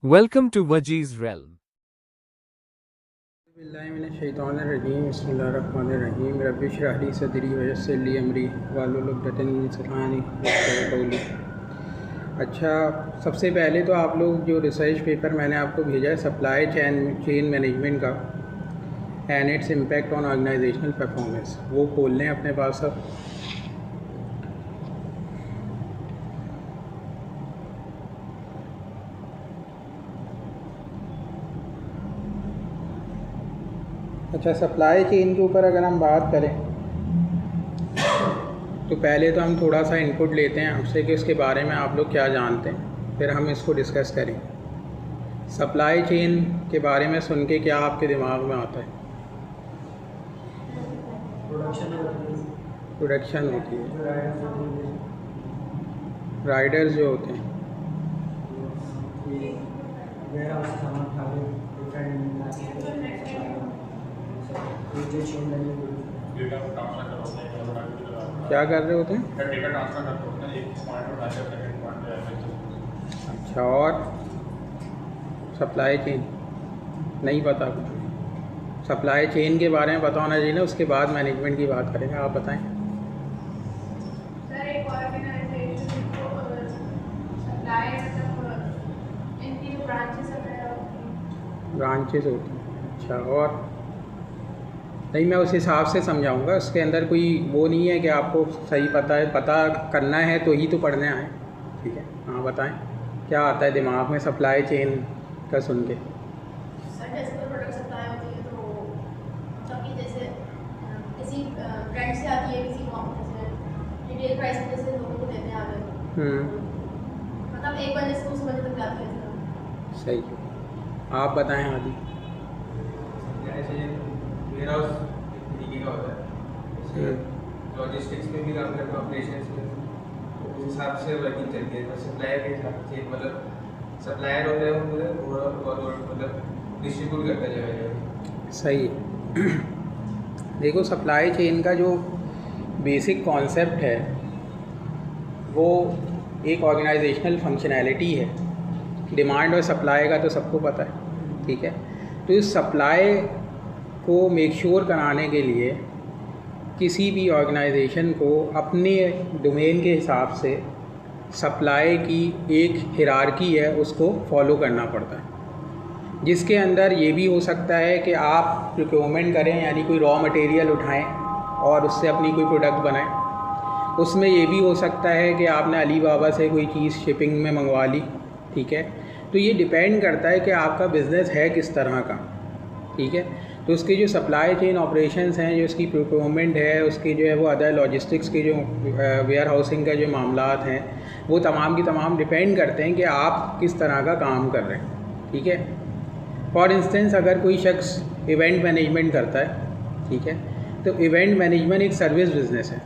Welcome to Waji's Realm. बिस्मिल्लाहिर्रहमानिर्रहीम बिस्मिल्लाहिर्रहमानिर्रहीम rabbi इश्रह ली सदरी वयस्सिर ली अमरी वाहलुल उक़दतन मिन लिसानी यफ़क़हू क़ौली। अच्छा, सबसे पहले तो आप लोग जो रिसर्च पेपर मैंने आपको भेजा है सप्लाई चेन मैनेजमेंट का and its impact on organisational performance, वो खोल लें अपने पास सब। अच्छा, सप्लाई चेन के ऊपर अगर हम बात करें तो पहले तो हम थोड़ा सा इनपुट लेते हैं आपसे कि उसके बारे में आप लोग क्या जानते हैं, फिर हम इसको डिस्कस करेंगे। सप्लाई चेन के बारे में सुन के क्या आपके दिमाग में आता है? प्रोडक्शन होती है, राइडर्स जो होते हैं, क्या कर रहे होते हैं? अच्छा, और सप्लाई चेन नहीं पता कुछ? सप्लाई चेन के बारे में पता होना चाहिए ना, उसके बाद मैनेजमेंट की बात करेंगे। आप बताएं। सर, एक ऑर्गेनाइजेशन को सप्लाई इनकी जो ब्रांचेस होती हैं। अच्छा, और नहीं, मैं उस हिसाब से समझाऊंगा। उसके अंदर कोई वो नहीं है कि आपको सही पता है, पता करना है तो ही तो पढ़ने आए। ठीक है, हाँ बताएं क्या आता है दिमाग में सप्लाई चेन का सुन के? सर, जैसे कोई प्रोडक्ट सप्लाई होती है तो मतलब कि जैसे किसी ब्रांड से आती है, किसी जैसे रिटेल प्राइस पे जैसे लोगों को देते हैं आगे, मतलब एक बंदे से दूसरे बंदे तक जाती है। सही, आप बताएं। आदि वेयर हाउस तरीके का होता है, लॉजिस्टिक्स में भी काम करता है, ऑपरेशंस में, तो उस हिसाब से वर्किंग चलती है। तो सप्लायर के हिसाब से मतलब सप्लायर होता है वो पूरे ओवरऑल मतलब डिस्ट्रीब्यूट करता है जगह जगह। सही है। देखो, सप्लाई चेन का जो बेसिक कॉन्सेप्ट है वो एक ऑर्गेनाइजेशनल फंक्शनैलिटी है। डिमांड और सप्लाई का तो सबको पता है, ठीक है। तो इस सप्लाई को मेक श्योर कराने के लिए किसी भी ऑर्गेनाइजेशन को अपने डोमेन के हिसाब से सप्लाई की एक हिरार्की है उसको फॉलो करना पड़ता है, जिसके अंदर ये भी हो सकता है कि आप प्रोक्योरमेंट करें, यानी कोई रॉ मटेरियल उठाएं और उससे अपनी कोई प्रोडक्ट बनाएं। उसमें ये भी हो सकता है कि आपने अली बाबा से कोई चीज़ शिपिंग में मंगवा ली, ठीक है। तो ये डिपेंड करता है कि आपका बिज़नेस है किस तरह का, ठीक है। तो उसके जो सप्लाई चेन ऑपरेशंस हैं, जो उसकी प्रोक्योरमेंट है, उसकी जो है वो अदर लॉजिस्टिक्स के जो वेयर हाउसिंग का जो मामलात हैं, वो तमाम की तमाम डिपेंड करते हैं कि आप किस तरह का काम कर रहे हैं, ठीक है। फॉर इंस्टेंस, अगर कोई शख्स इवेंट मैनेजमेंट करता है, ठीक है, तो इवेंट मैनेजमेंट एक सर्विस बिज़नेस है,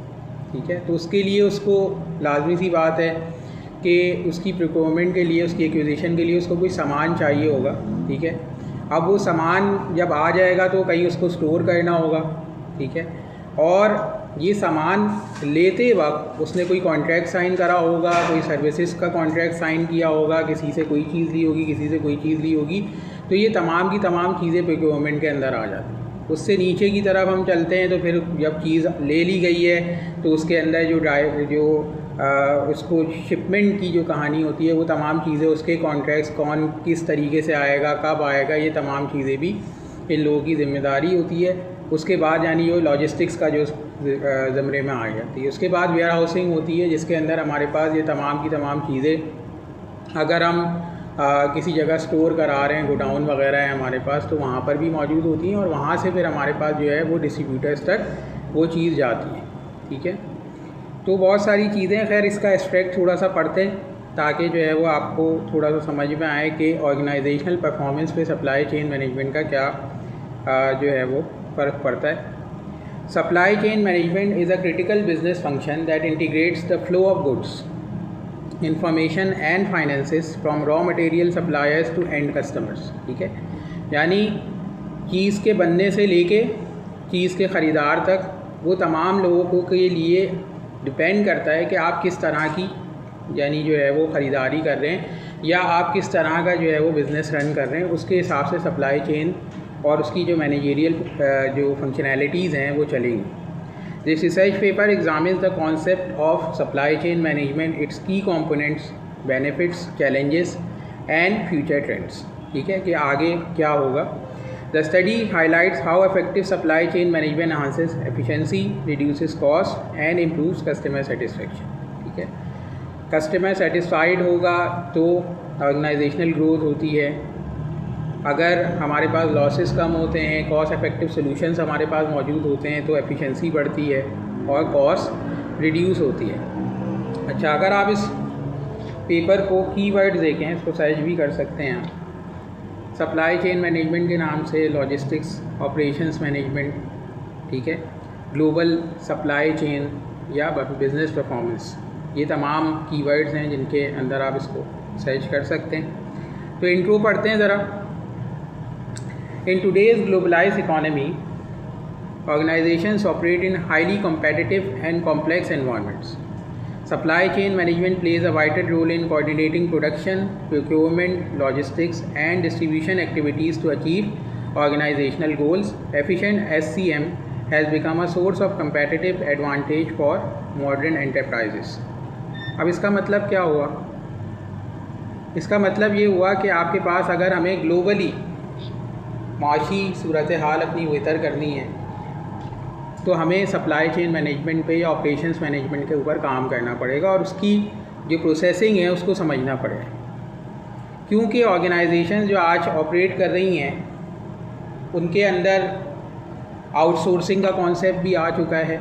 ठीक है। तो उसके लिए उसको लाजमी सी बात है कि उसकी प्रोक्योरमेंट के लिए, उसकी एक्विजिशन के लिए उसको कोई सामान चाहिए होगा, ठीक है। अब वो सामान जब आ जाएगा तो कहीं उसको स्टोर करना होगा, ठीक है। और ये सामान लेते वक्त उसने कोई कॉन्ट्रैक्ट साइन करा होगा, कोई सर्विसेज का कॉन्ट्रैक्ट साइन किया होगा, किसी से कोई चीज़ ली होगी, किसी से कोई चीज़ ली होगी। तो ये तमाम की तमाम चीज़ें प्रोक्योरमेंट के अंदर आ जाती हैं। उससे नीचे की तरफ हम चलते हैं तो फिर जब चीज़ ले ली गई है तो उसके अंदर जो उसको शिपमेंट की जो कहानी होती है, वो तमाम चीज़ें, उसके कॉन्ट्रैक्ट्स, कौन किस तरीके से आएगा, कब आएगा, ये तमाम चीज़ें भी इन लोगों की ज़िम्मेदारी होती है। उसके बाद यानी जो लॉजिस्टिक्स का जो ज़मरे में आ जाती है। उसके बाद वेयर हाउसिंग होती है, जिसके अंदर हमारे पास ये तमाम की तमाम चीज़ें अगर हम किसी जगह स्टोर करा रहे हैं, गोडाउन वगैरह है हमारे पास, तो वहाँ पर भी मौजूद होती हैं और वहाँ से फिर हमारे पास जो है वो डिस्ट्रीब्यूटर्स तक वो चीज़ जाती है, ठीक है। तो बहुत सारी चीज़ें, खैर इसका एस्पेक्ट थोड़ा सा पढ़ते हैं ताकि जो है वो आपको थोड़ा सा समझ में आए कि ऑर्गेनाइजेशनल परफॉर्मेंस पे सप्लाई चेन मैनेजमेंट का क्या जो है वो फ़र्क पड़ता है। Supply chain management is a critical business function that integrates the flow of goods, information and finances from raw material suppliers to end customers, ठीक है। यानी चीज़ के बनने से लेके चीज़ के ख़रीदार तक वो तमाम लोगों को के लिए डिपेंड करता है कि आप किस तरह की यानी जो है वो ख़रीदारी कर रहे हैं या आप किस तरह का जो है वो बिज़नेस रन कर रहे हैं, उसके हिसाब से सप्लाई चेन और उसकी जो मैनेजरियल जो फंक्शनैलिटीज़ हैं वो चलेंगी। This research paper examines the concept of supply chain management, its key components, benefits, challenges and future trends. ठीक है कि आगे क्या होगा। The study highlights how effective supply chain management enhances efficiency, reduces cost and improves customer satisfaction. ठीक है, customer satisfied होगा तो ऑर्गेनाइजेशनल ग्रोथ होती है। अगर हमारे पास लॉसेस कम होते हैं, कॉस्ट इफेक्टिव सॉल्यूशंस हमारे पास मौजूद होते हैं तो एफिशिएंसी बढ़ती है और कॉस्ट रिड्यूस होती है। अच्छा, अगर आप इस पेपर को कीवर्ड्स देखें, इसको सर्च भी कर सकते हैं आप। सप्लाई चेन मैनेजमेंट के नाम से लॉजिस्टिक्स, ऑपरेशंस मैनेजमेंट, ठीक है, ग्लोबल सप्लाई चेन या बिज़नेस परफॉर्मेंस, ये तमाम कीवर्ड्स हैं जिनके अंदर आप इसको सर्च कर सकते हैं। तो इंट्रो पढ़ते हैं ज़रा। In today's globalised economy, organisations operate in highly competitive and complex environments. Supply chain management plays a vital role in coordinating production, procurement, logistics and distribution activities to achieve organizational goals. Efficient SCM has become a source of competitive advantage for modern enterprises. अब इसका मतलब क्या हुआ? इसका मतलब ये हुआ कि आपके पास अगर हमें ग्लोबली माशी सूरत हाल अपनी बेहतर करनी है तो हमें सप्लाई चेन मैनेजमेंट पे या ऑपरेशंस मैनेजमेंट के ऊपर काम करना पड़ेगा और उसकी जो प्रोसेसिंग है उसको समझना पड़ेगा। क्योंकि ऑर्गेनाइजेशन जो आज ऑपरेट कर रही हैं उनके अंदर आउटसोर्सिंग का कॉन्सेप्ट भी आ चुका है।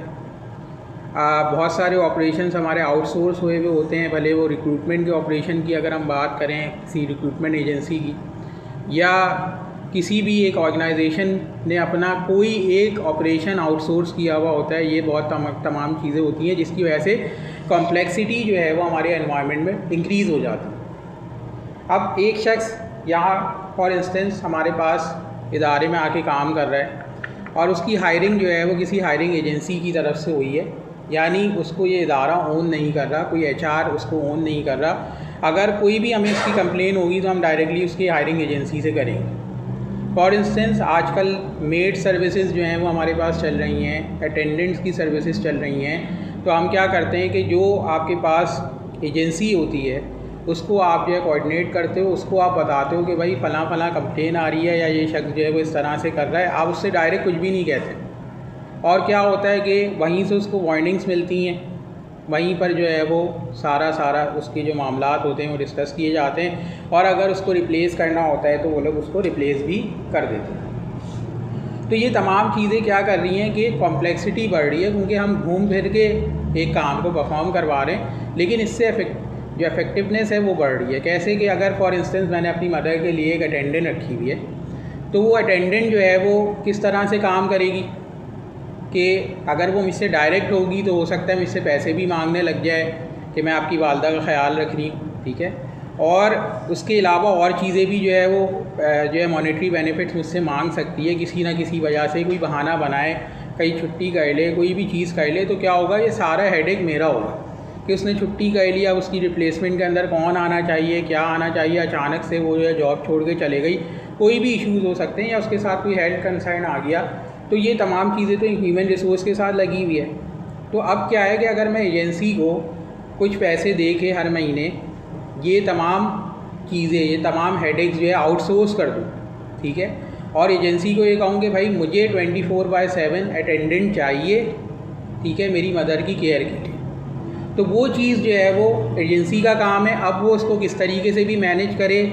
बहुत सारे ऑपरेशंस हमारे आउटसोर्स हुए हुए होते हैं, भले वो रिक्रूटमेंट के ऑपरेशन की अगर हम बात करें किसी रिक्रूटमेंट एजेंसी की, या किसी भी एक ऑर्गेनाइजेशन ने अपना कोई एक ऑपरेशन आउटसोर्स किया हुआ होता है। ये बहुत तमाम चीज़ें होती हैं जिसकी वजह से कॉम्प्लेक्सिटी जो है वो हमारे एनवायरनमेंट में इंक्रीज़ हो जाती है। अब एक शख्स यहाँ फॉर इंस्टेंस हमारे पास इदारे में आके काम कर रहा है और उसकी हायरिंग जो है वो किसी हायरिंग एजेंसी की तरफ से हुई है, यानी उसको ये इदारा ओन नहीं कर रहा, कोई HR उसको ओन नहीं कर रहा। अगर कोई भी हमें उसकी कंप्लेन होगी तो हम डायरेक्टली उसकी हायरिंग एजेंसी से करेंगे। फॉर इंस्टेंस आजकल मेड सर्विसेज जो हैं वो हमारे पास चल रही हैं, अटेंडेंट्स की सर्विसेज चल रही हैं। तो हम क्या करते हैं कि जो आपके पास एजेंसी होती है उसको आप जो है कोऑर्डिनेट करते हो, उसको आप बताते हो कि भाई फ़लाँ फ़लाँ कंप्लेन आ रही है या ये शख्स जो है वो इस तरह से कर रहा है। आप उससे डायरेक्ट कुछ भी नहीं कहते। और क्या होता है कि वहीं से उसको वार्निंग्स मिलती हैं, वहीं पर जो है वो सारा उसके जो मामलात होते हैं वो डिस्कस किए जाते हैं और अगर उसको रिप्लेस करना होता है तो वो लोग उसको रिप्लेस भी कर देते हैं। तो ये तमाम चीज़ें क्या कर रही हैं कि कॉम्प्लेक्सिटी बढ़ रही है, क्योंकि हम घूम फिर के एक काम को परफॉर्म करवा रहे हैं, लेकिन इससे जो इफेक्टिवनेस है वो बढ़ रही है। कैसे कि अगर फॉर इंस्टेंस मैंने अपनी मदर के लिए एक अटेंडेंट रखी हुई है तो वो अटेंडेंट जो है वो किस तरह से काम करेगी कि अगर वो मुझसे डायरेक्ट होगी तो हो सकता है मुझसे पैसे भी मांगने लग जाए कि मैं आपकी वालदा का ख्याल रख रही हूँ, ठीक है, और उसके अलावा और चीज़ें भी जो है वो जो है मॉनेटरी बेनिफिट्स मुझसे मांग सकती है किसी ना किसी वजह से। कोई बहाना बनाए, कहीं छुट्टी कर ले, कोई भी चीज़ कर ले, तो क्या होगा, ये सारा हेडेक मेरा होगा कि उसने छुट्टी कर लिया, उसकी रिप्लेसमेंट के अंदर कौन आना चाहिए, क्या आना चाहिए, अचानक से वो जो है जॉब छोड़ के चले गई, कोई भी इश्यूज़ हो सकते हैं, या उसके साथ कोई हेल्थ कंसर्न आ गया। तो ये तमाम चीज़ें तो ह्यूमन रिसोर्स के साथ लगी हुई है। तो अब क्या है कि अगर मैं एजेंसी को कुछ पैसे दे के हर महीने ये तमाम चीज़ें, ये तमाम हेडेक्स जो है आउटसोर्स कर दूँ, ठीक है, और एजेंसी को ये कहूँ कि भाई मुझे 24/7 अटेंडेंट चाहिए, ठीक है, मेरी मदर की केयर के लिए, तो वो चीज़ जो है वो एजेंसी का काम है। अब वो उसको किस तरीके से भी मैनेज करे,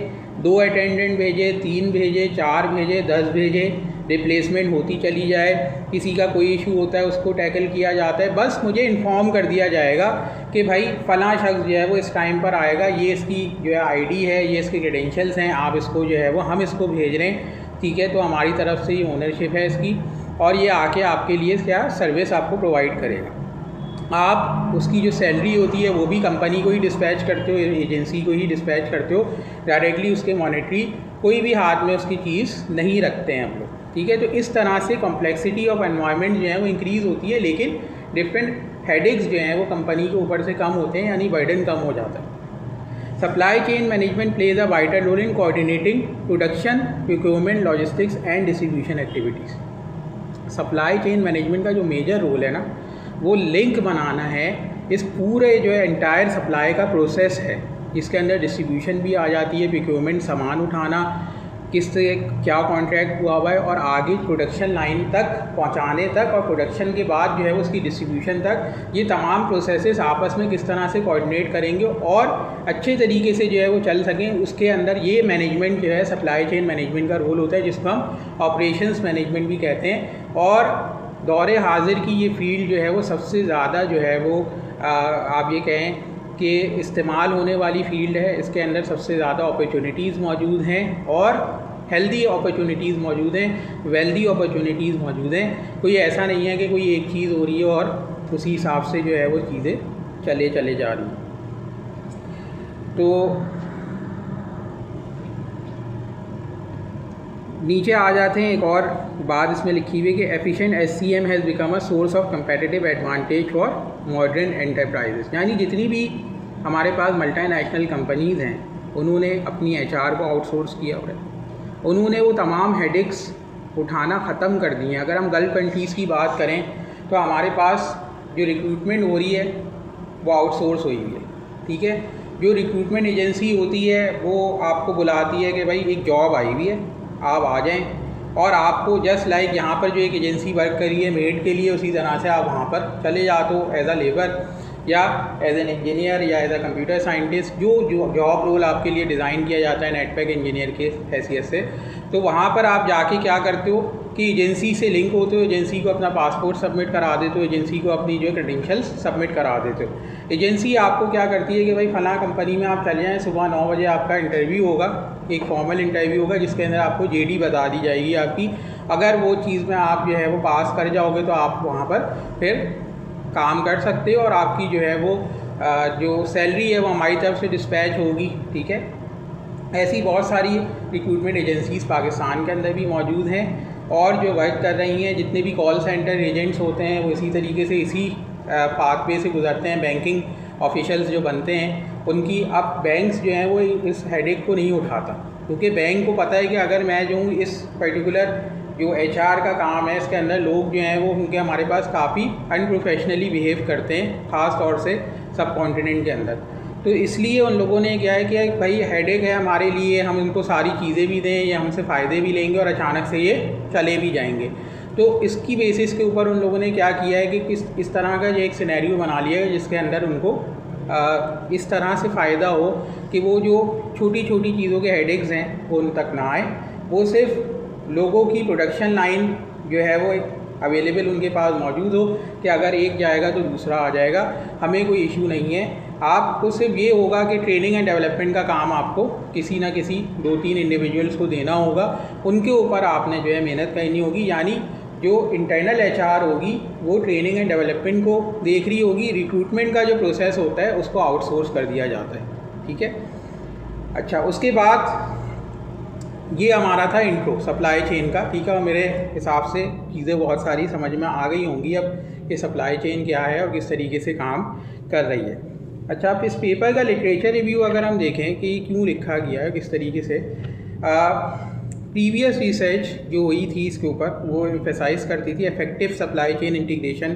2 अटेंडेंट भेजे, 3 भेजे, 4 भेजे, 10 भेजे, रिप्लेसमेंट होती चली जाए, किसी का कोई इशू होता है उसको टैकल किया जाता है। बस मुझे इन्फॉर्म कर दिया जाएगा कि भाई फ़लाँ शख्स जो है वो इस टाइम पर आएगा, ये इसकी जो है आईडी है, ये इसके क्रेडेंशियल्स हैं, आप इसको जो है वो हम इसको भेज रहे हैं, ठीक है, तो हमारी तरफ से ये ओनरशिप है इसकी, और ये आके आपके लिए क्या सर्विस आपको प्रोवाइड करेगा। आप उसकी जो सैलरी होती है वो भी कंपनी को ही डिस्पैच करते हो, एजेंसी को ही डिस्पैच करते हो, डायरेक्टली उसके मॉनेटरी कोई भी हाथ में उसकी चीज़ नहीं रखते हैं हम लोग, ठीक है। तो इस तरह से कॉम्प्लेक्सिटी ऑफ एनवायरनमेंट जो है वो इंक्रीज़ होती है, लेकिन डिफरेंट हेडेक्स जो हैं वो कंपनी के ऊपर से कम होते हैं, यानी बर्डन कम हो जाता है। Supply chain management plays a vital role in coordinating production, procurement, logistics and distribution activities. Supply chain management का जो मेजर रोल है ना, वो लिंक बनाना है इस पूरे जो है एंटायर सप्लाई का प्रोसेस है, जिसके अंदर डिस्ट्रीब्यूशन भी आ जाती है, प्रोक्योरमेंट, सामान उठाना, किस से क्या कॉन्ट्रैक्ट हुआ हुआ है, और आगे प्रोडक्शन लाइन तक पहुंचाने तक, और प्रोडक्शन के बाद जो है वो उसकी डिस्ट्रीब्यूशन तक, ये तमाम प्रोसेसेस आपस में किस तरह से कोऑर्डिनेट करेंगे और अच्छे तरीके से जो है वो चल सकें, उसके अंदर ये मैनेजमेंट जो है सप्लाई चेन मैनेजमेंट का रोल होता है, जिसको हम ऑपरेशंस मैनेजमेंट भी कहते हैं। और दौरे हाजिर की ये फील्ड जो है वो सबसे ज़्यादा जो है वो आप ये कहें कि इस्तेमाल होने वाली फील्ड है। इसके अंदर सबसे ज़्यादा अपॉर्चुनिटीज़ मौजूद हैं और हेल्दी अपॉर्चुनिटीज़ मौजूद हैं, वेल्दी अपॉर्चुनिटीज़ मौजूद हैं। कोई ऐसा नहीं है कि कोई एक चीज़ हो रही है और उसी हिसाब से जो है वो चीज़ें चले जा रही हैं। तो नीचे आ जाते हैं, एक और बात इसमें लिखी हुई है कि efficient SCM has become a source of competitive advantage for modern enterprises. यानी जितनी भी हमारे पास मल्टीनेशनल कंपनीज़ हैं, उन्होंने अपनी HR को आउटसोर्स किया हुआ है, उन्होंने वो तमाम हेडेक्स उठाना ख़त्म कर दिए हैं। अगर हम गल्फ़ कंट्रीज़ की बात करें तो हमारे पास जो रिक्रूटमेंट हो रही है वो आउटसोर्स हुई है, ठीक है। जो रिक्रूटमेंट एजेंसी होती है वो आपको बुलाती है कि भाई एक जॉब आई हुई है, आप आ जाएं, और आपको जस्ट लाइक यहाँ पर जो एक एजेंसी वर्क करी है मेड के लिए, उसी तरह से आप वहाँ पर चले जाते हो एज अ लेबर या एज एन इंजीनियर या एज अ कंप्यूटर साइंटिस्ट, जो जॉब रोल आपके लिए डिज़ाइन किया जाता है नेटवर्क इंजीनियर के हैसियत से। तो वहाँ पर आप जाके क्या करते हो कि एजेंसी से लिंक होते हो, एजेंसी को अपना पासपोर्ट सबमिट करा देते हो, एजेंसी को अपनी जो क्रेडेंशियल्स सबमिट करा देते हो। एजेंसी आपको क्या करती है कि भाई फ़लाँ कंपनी में आप चले जाएँ, सुबह 9 बजे आपका इंटरव्यू होगा, एक फॉर्मल इंटरव्यू होगा जिसके अंदर आपको JD बता दी जाएगी आपकी। अगर वो चीज़ में आप जो है वो पास कर जाओगे तो आप वहाँ पर फिर काम कर सकते हो और आपकी जो है वो जो सैलरी है वो हमारी तरफ से डिस्पैच होगी, ठीक है। ऐसी बहुत सारी रिक्रूटमेंट एजेंसीज़ पाकिस्तान के अंदर भी मौजूद हैं और जो वर्क कर रही हैं। जितने भी कॉल सेंटर एजेंट्स होते हैं वो इसी तरीके से इसी पाथवे से गुजरते हैं। बैंकिंग ऑफिशियल्स जो बनते हैं उनकी, अब बैंक्स जो हैं वो इस हेडेक को नहीं उठाता, क्योंकि बैंक को पता है कि अगर मैं जो हूँ इस पर्टिकुलर जो HR का काम है इसके अंदर लोग जो हैं वो उनके हमारे पास काफ़ी अनप्रोफेशनली बिहेव करते हैं, ख़ास तौर से सब कॉन्टिनेंट के अंदर। तो इसलिए उन लोगों ने क्या है कि भाई हेडेक है हमारे लिए, हम इनको सारी चीज़ें भी दें, ये हमसे फ़ायदे भी लेंगे और अचानक से ये चले भी जाएंगे। तो इसकी बेसिस के ऊपर उन लोगों ने क्या किया है कि इस तरह का जो एक सिनेरियो बना लिया है जिसके अंदर उनको इस तरह से फ़ायदा हो कि वो जो छोटी छोटी चीज़ों के हेडेक्स हैं वो उन तक ना आए, वो सिर्फ लोगों की प्रोडक्शन लाइन जो है वो अवेलेबल उनके पास मौजूद हो कि अगर एक जाएगा तो दूसरा आ जाएगा, हमें कोई इशू नहीं है। आपको सिर्फ ये होगा कि ट्रेनिंग एंड डेवलपमेंट का काम आपको किसी ना किसी 2-3 इंडिविजुअल्स को देना होगा, उनके ऊपर आपने जो है मेहनत करनी होगी। यानी जो इंटरनल HR होगी वो ट्रेनिंग एंड डेवलपमेंट को देख रही होगी, रिक्रूटमेंट का जो प्रोसेस होता है उसको आउटसोर्स कर दिया जाता है, ठीक है। अच्छा, उसके बाद ये हमारा था इंट्रो सप्लाई चेन का, ठीक है। और मेरे हिसाब से चीज़ें बहुत सारी समझ में आ गई होंगी अब कि सप्लाई चेन क्या है और किस तरीके से काम कर रही है। अच्छा, अब इस पेपर का लिटरेचर रिव्यू अगर हम देखें कि क्यों लिखा गया है, किस तरीके से प्रीवियस रिसर्च जो हुई थी इसके ऊपर वो एम्फेसाइज करती थी इफेक्टिव सप्लाई चेन इंटीग्रेशन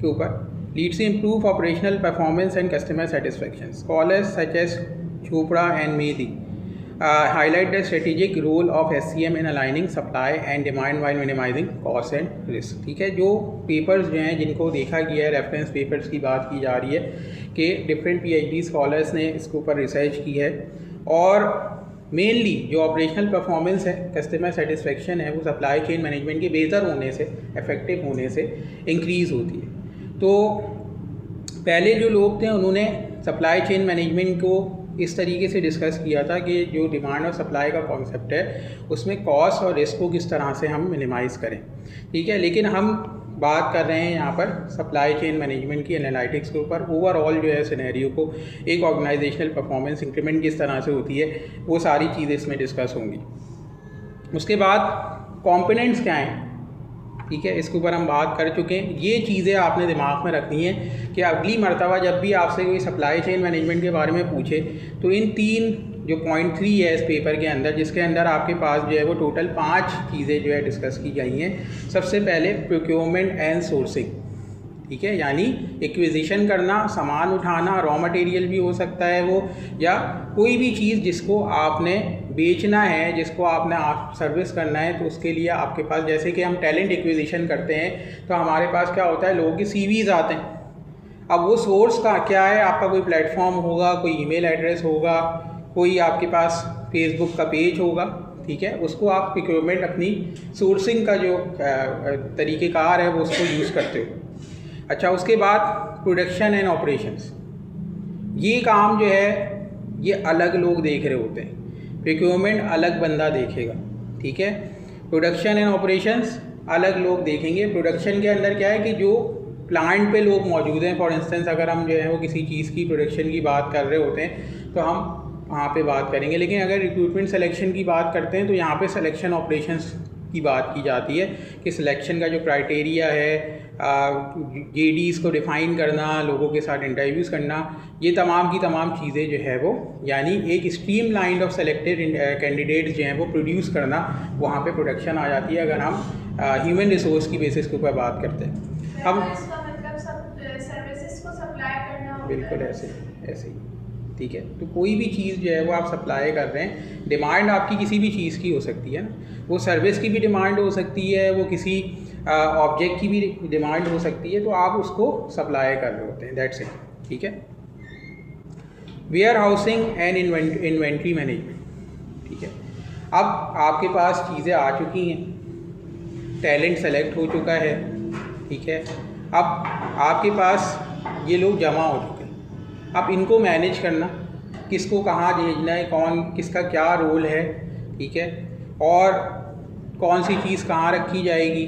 के ऊपर, leads to improve operational performance and customer satisfaction. Scholars such as Chopra and Medi highlight the strategic role of SCM in aligning supply and demand while minimizing cost and risk, ठीक है। जो papers जो हैं जिनको देखा गया है, रेफरेंस पेपर्स की बात की जा रही है कि डिफरेंट PhD स्कॉलर्स ने इसके ऊपर रिसर्च की है और मेनली जो ऑपरेशनल परफॉर्मेंस है, कस्टमर सेटिस्फेक्शन है, वो सप्लाई चेन मैनेजमेंट के बेहतर होने से, इफ़ेक्टिव होने से इंक्रीज़ होती है। तो पहले जो लोग थे उन्होंने सप्लाई चेन मैनेजमेंट को इस तरीके से डिस्कस किया था कि जो डिमांड और सप्लाई का कॉन्सेप्ट है उसमें कॉस्ट और रिस्क को किस तरह से हम मिनिमाइज़ करें, ठीक है। लेकिन हम बात कर रहे हैं यहाँ पर सप्लाई चेन मैनेजमेंट की एनालिटिक्स के ऊपर। ओवरऑल जो है सिनेरियो को, एक ऑर्गेनाइजेशनल परफॉर्मेंस इंक्रीमेंट किस तरह से होती है, वो सारी चीज़ें इसमें डिस्कस होंगी। उसके बाद कंपोनेंट्स क्या हैं, ठीक है, इसके ऊपर हम बात कर चुके हैं। ये चीज़ें आपने दिमाग में रखनी है कि अगली मर्तबा जब भी आपसे कोई सप्लाई चेन मैनेजमेंट के बारे में पूछे तो इन 3 जो पॉइंट 3 है इस पेपर के अंदर, जिसके अंदर आपके पास जो है वो टोटल 5 चीज़ें जो है डिस्कस की गई हैं। सबसे पहले प्रोक्योरमेंट एंड सोर्सिंग, ठीक है, यानी एक्विजिशन करना, सामान उठाना, रॉ मटेरियल भी हो सकता है वो, या कोई भी चीज़ जिसको आपने बेचना है, जिसको आपने आप सर्विस करना है, तो उसके लिए आपके पास, जैसे कि हम टैलेंट एक्विजिशन करते हैं तो हमारे पास क्या होता है, लोगों के CVs आते हैं। अब वो सोर्स का क्या है, आपका कोई प्लेटफॉर्म होगा, कोई ईमेल एड्रेस होगा, कोई आपके पास फेसबुक का पेज होगा, ठीक है, उसको आप प्रोक्योरमेंट अपनी सोर्सिंग का जो तरीक़ेकार है वो उसको यूज़ करते हो। अच्छा, उसके बाद प्रोडक्शन एंड ऑपरेशंस, ये काम जो है ये अलग लोग देख रहे होते हैं। प्रोक्योरमेंट अलग बंदा देखेगा, ठीक है, प्रोडक्शन एंड ऑपरेशंस अलग लोग देखेंगे। प्रोडक्शन के अंदर क्या है कि जो प्लांट पे लोग मौजूद हैं, फॉर इंस्टेंस अगर हम जो है वो किसी चीज़ की प्रोडक्शन की बात कर रहे होते हैं तो हम वहाँ पे बात करेंगे। लेकिन अगर रिक्रूटमेंट सिलेक्शन की बात करते हैं तो यहाँ पे सिलेक्शन ऑपरेशंस की बात की जाती है कि सिलेक्शन का जो क्राइटेरिया है, JDs को डिफ़ाइन करना, लोगों के साथ इंटरव्यूज़ करना, ये तमाम की तमाम चीज़ें जो है वो, यानी एक stream line of selected candidates जो हैं वो प्रोड्यूस करना, वहाँ पे प्रोडक्शन आ जाती है अगर हम ह्यूमन रिसोर्स की बेसिस के ऊपर बात करते हैं। अब इसका मतलब सब सर्विसेज को सप्लाई करना होता है। बिल्कुल ऐसे ही, ठीक है। तो कोई भी चीज़ जो है वो आप सप्लाई कर रहे हैं, डिमांड आपकी किसी भी चीज़ की हो सकती है ना, वो सर्विस की भी डिमांड हो सकती है, वो किसी ऑब्जेक्ट की भी डिमांड हो सकती है, तो आप उसको सप्लाई कर रहे होते हैं, दैट्स इट, ठीक है। Warehousing and inventory management, ठीक है। अब आपके पास चीज़ें आ चुकी हैं, टैलेंट सेलेक्ट हो चुका है, ठीक है, अब आपके पास ये लोग जमा हो चुके हैं। अब इनको मैनेज करना, किसको कहाँ भेजना है, कौन किसका क्या रोल है, ठीक है, और कौन सी चीज़ कहाँ रखी जाएगी,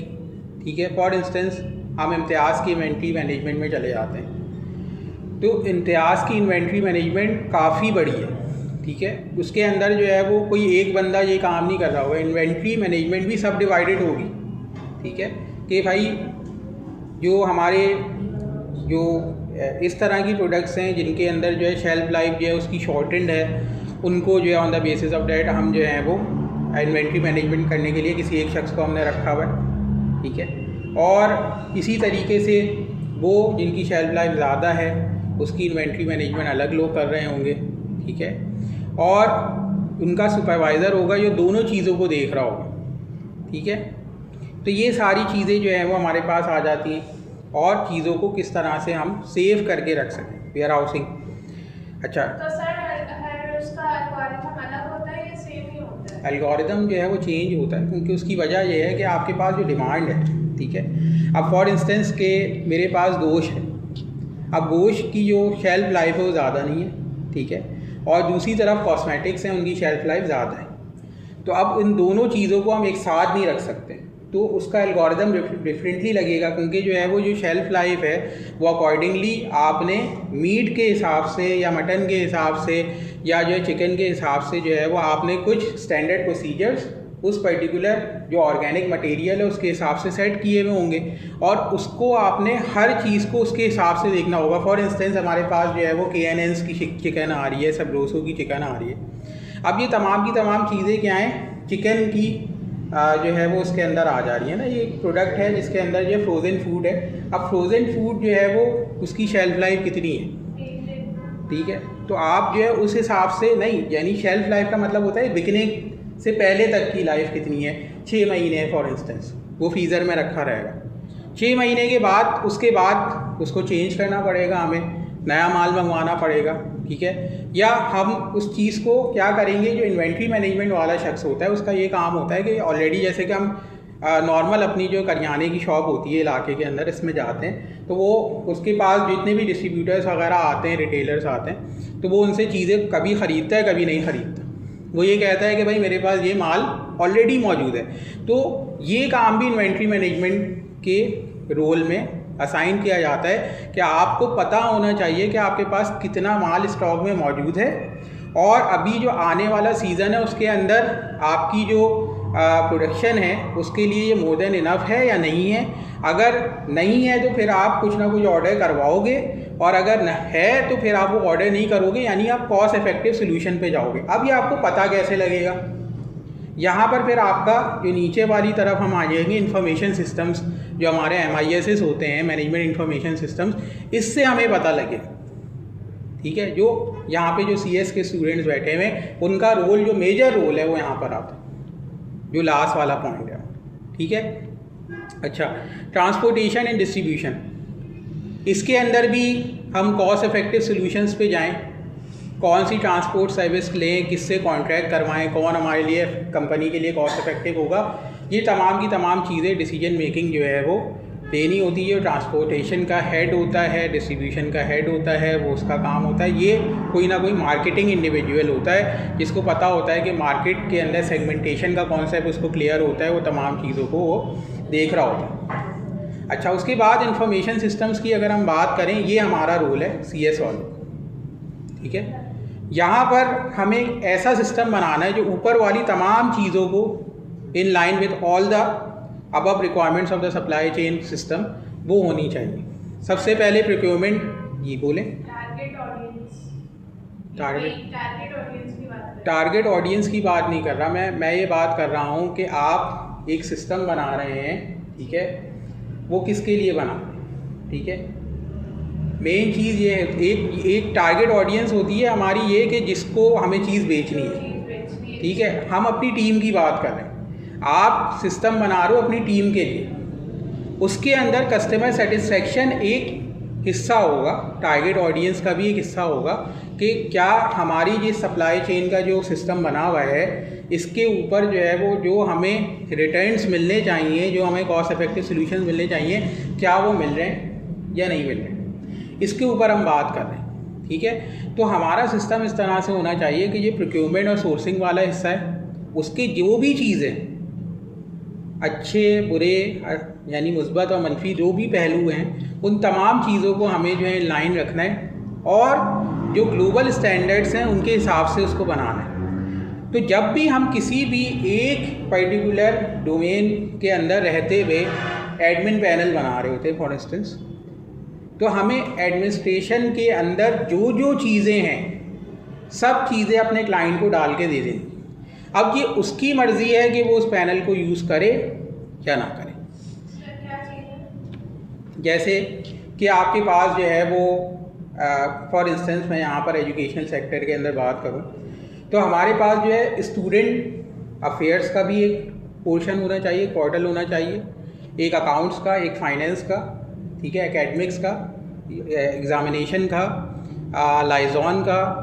ठीक है। फॉर इंस्टेंस हम इम्तियाज़ की इन्वेंट्री मैनेजमेंट में चले जाते हैं, तो इम्तियाज़ की इन्वेंट्री मैनेजमेंट काफ़ी बड़ी है, ठीक है। उसके अंदर जो है वो कोई एक बंदा ये काम नहीं कर रहा होगा, इन्वेंट्री मैनेजमेंट भी सब डिवाइडेड होगी, ठीक है, कि भाई जो हमारे जो इस तरह की प्रोडक्ट्स हैं जिनके अंदर जो है शेल्फ लाइफ जो है उसकी शॉर्टेंड है, उनको जो है on the basis of that हम जो है वो इन्वेंट्री मैनेजमेंट करने के लिए किसी एक शख्स को हमने रखा हुआ है, ठीक है। और इसी तरीके से वो जिनकी शेल्फ लाइफ ज़्यादा है उसकी इन्वेंट्री मैनेजमेंट अलग लोग कर रहे होंगे, ठीक है, और उनका सुपरवाइज़र होगा जो दोनों चीज़ों को देख रहा होगा, ठीक है। तो ये सारी चीज़ें जो हैं वो हमारे पास आ जाती हैं, और चीज़ों को किस तरह से हम सेव करके रख सकें, वेयर हाउसिंग। अच्छा, तो सर हर उसका एल्गोरिथम अलग होता है या सेम ही होता है? एल्गोरिथम जो है वो चेंज होता है, क्योंकि उसकी वजह यह है कि आपके पास जो डिमांड है, ठीक है। अब फॉर इंस्टेंस के मेरे पास गोश्त है, अब गोश्त की जो शेल्फ लाइफ है वो ज़्यादा नहीं है, ठीक है, और दूसरी तरफ कॉस्मेटिक्स हैं, उनकी शेल्फ लाइफ ज़्यादा है। तो अब इन दोनों चीज़ों को हम एक साथ नहीं रख सकते, तो उसका एल्गोरिदम डिफरेंटली लगेगा, क्योंकि जो है वो जो शेल्फ़ लाइफ है वो अकॉर्डिंगली आपने मीट के हिसाब से या मटन के हिसाब से या जो है चिकन के हिसाब से जो है वो आपने कुछ स्टैंडर्ड प्रोसीजर्स उस पर्टिकुलर जो ऑर्गेनिक मटेरियल है उसके हिसाब से सेट किए हुए होंगे, और उसको आपने हर चीज़ को उसके हिसाब से देखना होगा। फॉर इंस्टेंस हमारे पास जो है वो KNN's की चिकन आ रही है, सबरोसो की चिकन आ रही है। अब ये तमाम की तमाम चीज़ें क्या हैं, चिकन की जो है वो उसके अंदर आ जा रही है ना, ये एक प्रोडक्ट है जिसके अंदर जो फ्रोज़न फूड है। अब फ्रोज़न फूड जो है वो उसकी शेल्फ़ लाइफ कितनी है, ठीक है, तो आप जो है उस हिसाब से नहीं, यानी शेल्फ़ लाइफ का मतलब होता है बिकने से पहले तक की लाइफ कितनी है, 6 महीने है फॉर इंस्टेंस, वो फ्रीज़र में रखा रहेगा। 6 महीने के बाद उसके बाद उसको चेंज करना पड़ेगा, हमें नया माल मंगवाना पड़ेगा, ठीक है। या हम उस चीज़ को क्या करेंगे, जो इन्वेंट्री मैनेजमेंट वाला शख्स होता है उसका ये काम होता है कि ऑलरेडी जैसे कि हम नॉर्मल अपनी जो करियाने की शॉप होती है इलाके के अंदर, इसमें जाते हैं तो वो उसके पास जितने भी डिस्ट्रीब्यूटर्स वगैरह आते हैं, रिटेलर्स आते हैं, तो वो उनसे चीज़ें कभी ख़रीदता है कभी नहीं ख़रीदता। वो ये कहता है कि भाई मेरे पास ये माल ऑलरेडी मौजूद है। तो ये काम भी इन्वेंट्री मैनेजमेंट के रोल में असाइन किया जाता है कि आपको पता होना चाहिए कि आपके पास कितना माल स्टॉक में मौजूद है, और अभी जो आने वाला सीज़न है उसके अंदर आपकी जो प्रोडक्शन है उसके लिए ये मोर देन इनफ है या नहीं है। अगर नहीं है तो फिर आप कुछ ना कुछ ऑर्डर करवाओगे, और अगर है तो फिर आप वो ऑर्डर नहीं करोगे, यानी आप कॉस्ट इफेक्टिव सोल्यूशन पे जाओगे। अब ये आपको पता कैसे लगेगा? यहाँ पर फिर आपका जो नीचे वाली तरफ हम आ जाएंगे, इंफॉर्मेशन सिस्टम्स जो हमारे MISs होते हैं, मैनेजमेंट इंफॉर्मेशन सिस्टम्स, इससे हमें पता लगेगा। ठीक है, जो यहाँ पे जो CS के स्टूडेंट्स बैठे हुए हैं उनका रोल, जो मेजर रोल है वो यहाँ पर आता है, जो लास्ट वाला पॉइंट है। ठीक है, अच्छा, ट्रांसपोर्टेशन एंड डिस्ट्रीब्यूशन, इसके अंदर भी हम कॉस्ट इफेक्टिव सोल्यूशंस पे जाएं, कौन सी ट्रांसपोर्ट सर्विस लें, किससे कॉन्ट्रैक्ट करवाएं, कौन हमारे लिए कंपनी के लिए कॉस्ट इफेक्टिव होगा, ये तमाम की तमाम चीज़ें डिसीजन मेकिंग जो है वो देनी होती है। ट्रांसपोर्टेशन का हेड होता है, डिस्ट्रीब्यूशन का हेड होता है, वो उसका काम होता है। ये कोई ना कोई मार्केटिंग इंडिविजुअल होता है जिसको पता होता है कि मार्केट के अंदर सेगमेंटेशन का कॉन्सेप्ट उसको क्लियर होता है, वो तमाम चीज़ों को वो देख रहा होता है। अच्छा, उसके बाद इंफॉर्मेशन सिस्टम्स की अगर हम बात करें, ये हमारा रोल है CS वाले। ठीक है, यहाँ पर हमें ऐसा सिस्टम बनाना है जो ऊपर वाली तमाम चीज़ों को in line with all the above requirements of the supply chain system वो होनी चाहिए। सबसे पहले प्रोक्योरमेंट, ये बोलें टारगेट ऑडियंस की बात नहीं कर रहा मैं ये बात कर रहा हूँ कि आप एक सिस्टम बना रहे हैं, ठीक है, वो किसके लिए बना, ठीक है। मेन चीज़ ये है, एक टारगेट ऑडियंस होती है हमारी ये कि जिसको हमें चीज़ बेचनी है, ठीक है। हम अपनी टीम की बात कर रहे हैं, आप सिस्टम बना रहे हो अपनी टीम के लिए, उसके अंदर कस्टमर सेटिस्फेक्शन एक हिस्सा होगा, टारगेट ऑडियंस का भी एक हिस्सा होगा कि क्या हमारी ये सप्लाई चेन का जो सिस्टम बना हुआ है इसके ऊपर जो है वो जो हमें रिटर्न्स मिलने चाहिए, जो हमें कॉस्ट इफेक्टिव सॉल्यूशंस मिलने चाहिए, क्या वो मिल रहे हैं या नहीं मिल रहे हैं, इसके ऊपर हम बात कर रहे हैं, ठीक है। तो हमारा सिस्टम इस तरह से होना चाहिए कि ये प्रोक्योरमेंट और सोर्सिंग वाला हिस्सा है, उसके जो भी चीज़ें अच्छे बुरे यानी मुस्बत और मनफी जो भी पहलू हैं, उन तमाम चीज़ों को हमें जो है लाइन रखना है और जो ग्लोबल स्टैंडर्ड्स हैं उनके हिसाब से उसको बनाना है। तो जब भी हम किसी भी एक पर्टिकुलर डोमेन के अंदर रहते हुए एडमिन पैनल बना रहे होते हैं फॉर इंस्टेंस, तो हमें एडमिनिस्ट्रेशन के अंदर जो जो चीज़ें हैं सब चीज़ें अपने क्लाइंट को डाल के दे देनी। अब ये उसकी मर्ज़ी है कि वो उस पैनल को यूज़ करे या ना करे। जैसे कि आपके पास जो है वो फॉर इंस्टेंस मैं यहाँ पर एजुकेशनल सेक्टर के अंदर बात करूँ तो हमारे पास जो है स्टूडेंट अफेयर्स का भी एक पोर्शन होना चाहिए, पोर्टल होना चाहिए, एक अकाउंट्स का, एक फाइनेंस का, ठीक है, एकेडमिक्स का, एग्ज़ामिनेशन का, लाइजॉन का,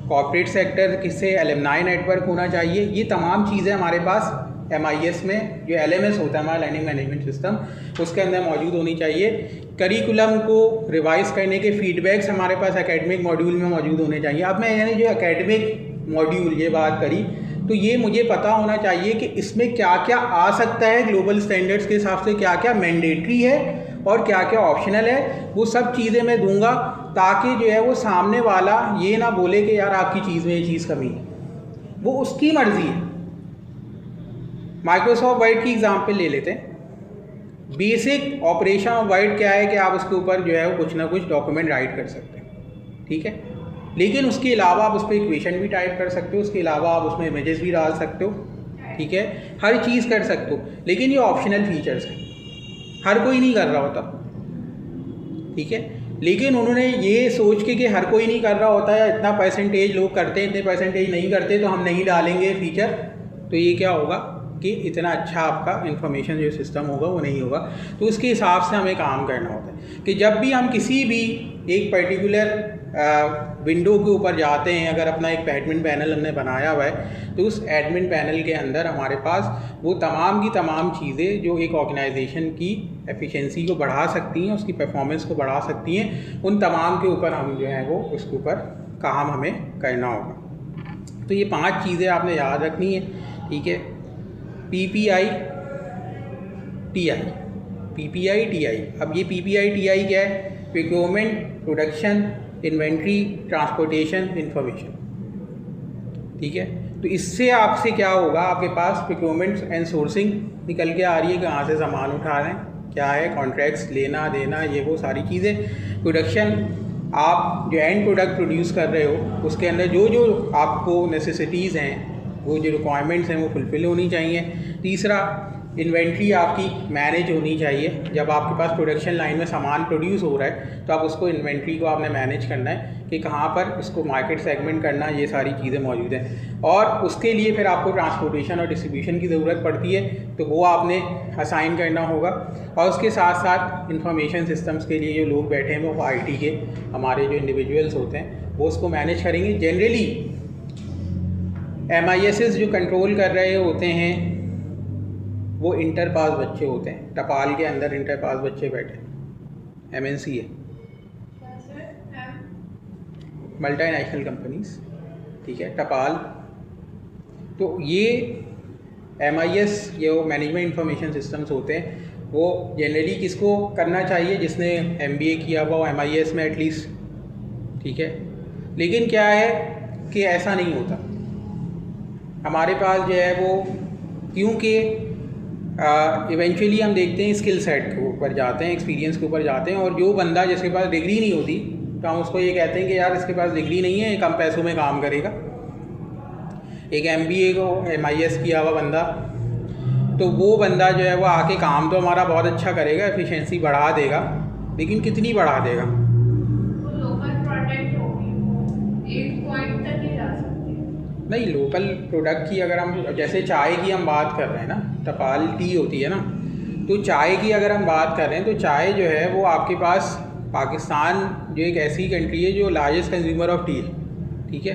कॉर्पोरेट सेक्टर किससे एलुमनाई नेटवर्क होना चाहिए। ये तमाम चीज़ें हमारे पास MIS में जो LMS होता है हमारा लर्निंग मैनेजमेंट सिस्टम, उसके अंदर मौजूद होनी चाहिए। करिकुलम को रिवाइज़ करने के फीडबैक्स हमारे पास एकेडमिक मॉड्यूल में मौजूद होने चाहिए। अब मैंने जो एकेडमिक मॉड्यूल ये बात करी तो ये मुझे पता होना चाहिए कि इसमें क्या क्या आ सकता है, ग्लोबल स्टैंडर्ड्स के हिसाब से क्या क्या मैंडेटरी है और क्या क्या ऑप्शनल है, वो सब चीज़ें मैं दूंगा ताकि जो है वो सामने वाला ये ना बोले कि यार आपकी चीज़ में ये चीज़ कमी है, वो उसकी मर्ज़ी है। माइक्रोसॉफ्ट वर्ड की एग्जांपल ले लेते हैं। बेसिक ऑपरेशन ऑफ वर्ड क्या है कि आप उसके ऊपर जो है वो कुछ ना कुछ डॉक्यूमेंट राइट कर सकते हैं, ठीक है, लेकिन उसके अलावा आप उस पर इक्वेशन भी टाइप कर सकते हो, उसके अलावा आप उसमें इमेजेस भी डाल सकते हो, ठीक है, हर चीज़ कर सकते हो, लेकिन ये ऑप्शनल फीचर्स हैं, हर कोई नहीं कर रहा होता, ठीक है। लेकिन उन्होंने ये सोच के कि हर कोई नहीं कर रहा होता है, इतना परसेंटेज लोग करते हैं, इतने परसेंटेज नहीं करते, तो हम नहीं डालेंगे फीचर, तो ये क्या होगा कि इतना अच्छा आपका इन्फॉर्मेशन जो सिस्टम होगा वो नहीं होगा। तो उसके हिसाब से हमें काम करना होता है कि जब भी हम किसी भी एक पर्टिकुलर विंडो के ऊपर जाते हैं, अगर अपना एक एडमिन पैनल हमने बनाया हुआ है तो उस एडमिन पैनल के अंदर हमारे पास वो तमाम की तमाम चीज़ें जो एक ऑर्गेनाइजेशन की एफिशिएंसी को बढ़ा सकती हैं, उसकी परफॉर्मेंस को बढ़ा सकती हैं, उन तमाम के ऊपर हम जो है वो उसके ऊपर काम हमें करना होगा। तो ये 5 चीज़ें आपने याद रखनी है, ठीक है। PPI TI। अब ये PPI TI क्या है? Procurement, production, inventory, transportation, information, ठीक है। तो इससे आपसे क्या होगा, आपके पास प्रोक्योरमेंट एंड सोर्सिंग निकल के आ रही है, कहाँ से सामान उठा रहे हैं, क्या है, कॉन्ट्रैक्ट्स लेना देना, ये वो सारी चीज़ें। प्रोडक्शन, आप जो एंड प्रोडक्ट प्रोड्यूस कर रहे हो उसके अंदर जो जो आपको नेसेसिटीज़ हैं, वो जो रिक्वायरमेंट्स हैं वो फुलफ़िल होनी चाहिए। तीसरा, इन्वेंट्री आपकी मैनेज होनी चाहिए। जब आपके पास प्रोडक्शन लाइन में सामान प्रोड्यूस हो रहा है तो आप उसको, इन्वेंट्री को आपने मैनेज करना है कि कहाँ पर इसको मार्केट सेगमेंट करना, ये सारी चीज़ें मौजूद हैं। और उसके लिए फिर आपको ट्रांसपोर्टेशन और डिस्ट्रीब्यूशन की ज़रूरत पड़ती है, तो वो आपने असाइन करना होगा। और उसके साथ साथ इंफॉर्मेशन सिस्टम्स के लिए जो लोग बैठे हैं वो IT के हमारे जो इंडिविजुअल्स होते हैं वो उसको मैनेज करेंगे। जनरली MISs जो कंट्रोल कर रहे होते हैं वो इंटर पास बच्चे होते हैं। टपाल के अंदर इंटर पास बच्चे बैठे, MNC है, मल्टीनेशनल कंपनीज, ठीक है, टपाल। तो ये MIS, ये मैनेजमेंट इंफॉर्मेशन सिस्टम्स होते हैं, वो जनरली किसको करना चाहिए, जिसने MBA किया हुआ हो MIS में एटलीस्ट, ठीक है। लेकिन क्या है कि ऐसा नहीं होता हमारे पास जो है वो, क्योंकि इवेंचुअली हम देखते हैं स्किल सेट के ऊपर जाते हैं, एक्सपीरियंस के ऊपर जाते हैं। और जो बंदा जिसके पास डिग्री नहीं होती तो हम उसको ये कहते हैं कि यार इसके पास डिग्री नहीं है, कम पैसों में काम करेगा। एक MBA को MIS किया हुआ बंदा, तो वो बंदा जो है वो आके काम तो हमारा बहुत अच्छा करेगा, एफिशिएंसी बढ़ा देगा, लेकिन कितनी बढ़ा देगा? लोकल प्रोडक्ट होगी, एक पॉइंट तक ही जा सकती है। नहीं, लोकल प्रोडक्ट की अगर हम, जैसे चाय की हम बात कर रहे हैं ना, टपाल टी होती है ना, तो चाय की अगर हम बात कर रहे हैं तो चाय जो है वो आपके पास, पाकिस्तान जो एक ऐसी कंट्री है जो लार्जेस्ट कंज्यूमर ऑफ टी है, ठीक है।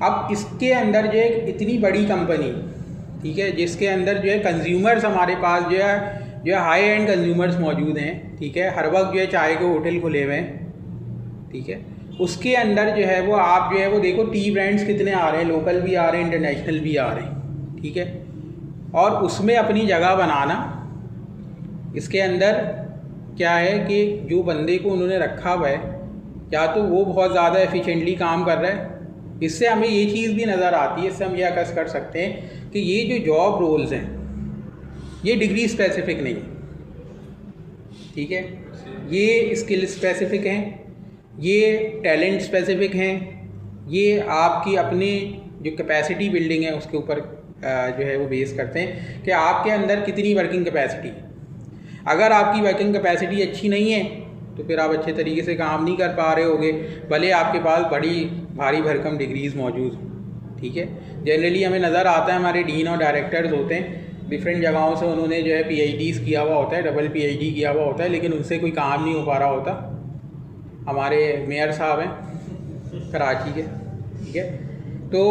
अब इसके अंदर जो है इतनी बड़ी कंपनी, ठीक है, जिसके अंदर जो है कंज्यूमर्स हमारे पास जो है हाई एंड कंज्यूमर्स मौजूद हैं, ठीक है, हर वक्त जो है चाय के होटल खुले हुए हैं, ठीक है। उसके अंदर जो है वो आप जो है वो देखो टी ब्रांड्स कितने आ रहे हैं, लोकल भी आ रहे हैं, इंटरनेशनल भी आ रहे हैं, ठीक है। और उसमें अपनी जगह बनाना, इसके अंदर क्या है कि जो बंदे को उन्होंने रखा हुआ है, या तो वो बहुत ज़्यादा एफिशिएंटली काम कर रहा है, इससे हमें ये चीज़ भी नज़र आती है, इससे हम ये अकस कर सकते हैं कि ये जो जॉब रोल्स हैं ये डिग्री स्पेसिफिक नहीं है, ठीक है, ये स्किल स्पेसिफिक हैं, ये टैलेंट स्पेसिफिक हैं, ये आपकी अपनी जो कैपेसिटी बिल्डिंग है उसके ऊपर जो है वो बेस करते हैं कि आपके अंदर कितनी वर्किंग कैपेसिटी है। अगर आपकी वर्किंग कैपेसिटी अच्छी नहीं है तो फिर आप अच्छे तरीके से काम नहीं कर पा रहे होगे, भले आपके पास बड़ी भारी भरकम डिग्रीज़ मौजूद हों, ठीक है। जनरली हमें नज़र आता है हमारे डीन और डायरेक्टर्स होते हैं डिफरेंट जगहों से, उन्होंने जो है PhDs किया हुआ होता है, डबल PhD किया हुआ होता है, लेकिन उनसे कोई काम नहीं हो पा रहा होता। हमारे मेयर साहब हैं कराची के, ठीक है, तो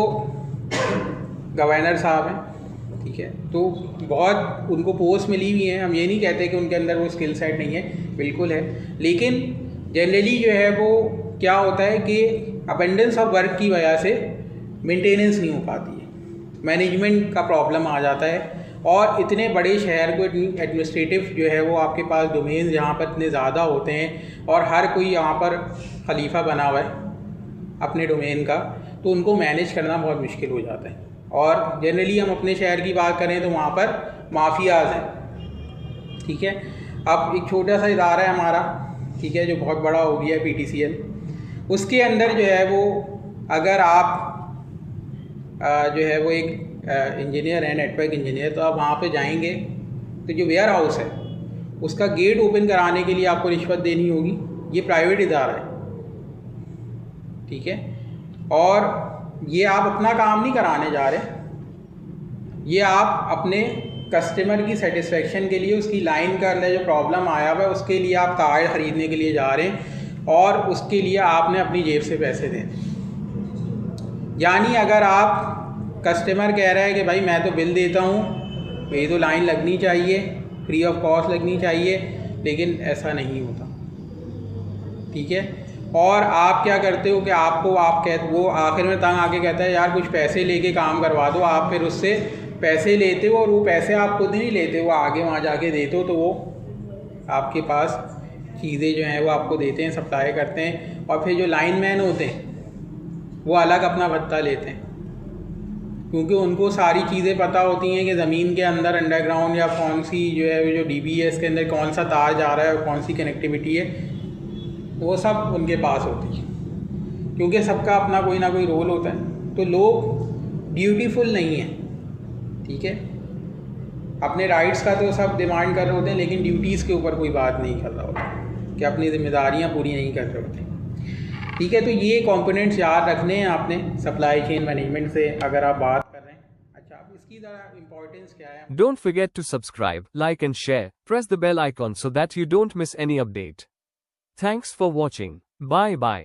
गवर्नर साहब हैं, ठीक है, तो बहुत उनको पोस्ट मिली हुई हैं। हम ये नहीं कहते कि उनके अंदर वो स्किल सेट नहीं है, बिल्कुल है, लेकिन जनरली जो है वो क्या होता है कि अबेंडेंस ऑफ वर्क की वजह से मेंटेनेंस नहीं हो पाती है, मैनेजमेंट का प्रॉब्लम आ जाता है। और इतने बड़े शहर को एडमिनिस्ट्रेटिव जो है वो आपके पास डोमेन यहाँ पर इतने ज़्यादा होते हैं और हर कोई यहाँ पर खलीफा बना हुआ है अपने डोमेन का, तो उनको मैनेज करना बहुत मुश्किल हो जाता है। और जनरली हम अपने शहर की बात करें तो वहाँ पर माफियाज हैं, ठीक है। अब एक छोटा सा इदारा है हमारा, ठीक है, जो बहुत बड़ा हो गया है PTCL, उसके अंदर जो है वो अगर आप जो है वो एक इंजीनियर है, नेटवर्क इंजीनियर, तो आप वहाँ पे जाएंगे तो जो वेयर हाउस है उसका गेट ओपन कराने के लिए आपको रिश्वत देनी होगी। ये प्राइवेट इदारा है, ठीक है, और ये आप अपना काम नहीं कराने जा रहे, ये आप अपने कस्टमर की सेटिस्फेक्शन के लिए, उसकी लाइन का अंदर जो प्रॉब्लम आया हुआ है उसके लिए आप कार्ड ख़रीदने के लिए जा रहे हैं और उसके लिए आपने अपनी जेब से पैसे देने। यानी अगर आप, कस्टमर कह रहा है कि भाई मैं तो बिल देता हूँ, ये तो लाइन लगनी चाहिए, फ्री ऑफ कॉस्ट लगनी चाहिए, लेकिन ऐसा नहीं होता, ठीक है। और आप क्या करते हो कि आपको वो आखिर में तंग आके कहता है यार कुछ पैसे लेके काम करवा दो, आप फिर उससे पैसे लेते हो और वो पैसे आप खुद नहीं लेते, वो आगे वहाँ जाके देते हो, तो वो आपके पास चीज़ें जो हैं वो आपको देते हैं, सप्लाई करते हैं, और फिर जो लाइन मैन होते हैं वो अलग अपना भत्ता लेते हैं, क्योंकि उनको सारी चीज़ें पता होती हैं कि ज़मीन के अंदर अंडरग्राउंड या कौन सी जो है जो DBS के अंदर कौन सा तार जा रहा है और कौन सी कनेक्टिविटी है, वो सब उनके पास होती है। क्योंकि सबका अपना कोई ना कोई रोल होता है, तो लोग ड्यूटीफुल नहीं हैं, ठीक है। अपने राइट्स का तो सब डिमांड कर रहे होते हैं, लेकिन ड्यूटीज़ के ऊपर कोई बात नहीं कर रहा होता कि अपनी जिम्मेदारियाँ पूरी नहीं कर रहे होते, ठीक है। तो ये कंपोनेंट्स याद रखने हैं आपने सप्लाई चेन मैनेजमेंट से अगर आप बात कर रहे हैं। अच्छा, अब इसकी ज़रा इम्पोर्टेंस क्या है? Don't forget to subscribe, like and share. Press the bell icon so that you don't miss any update. Thanks for watching. Bye bye.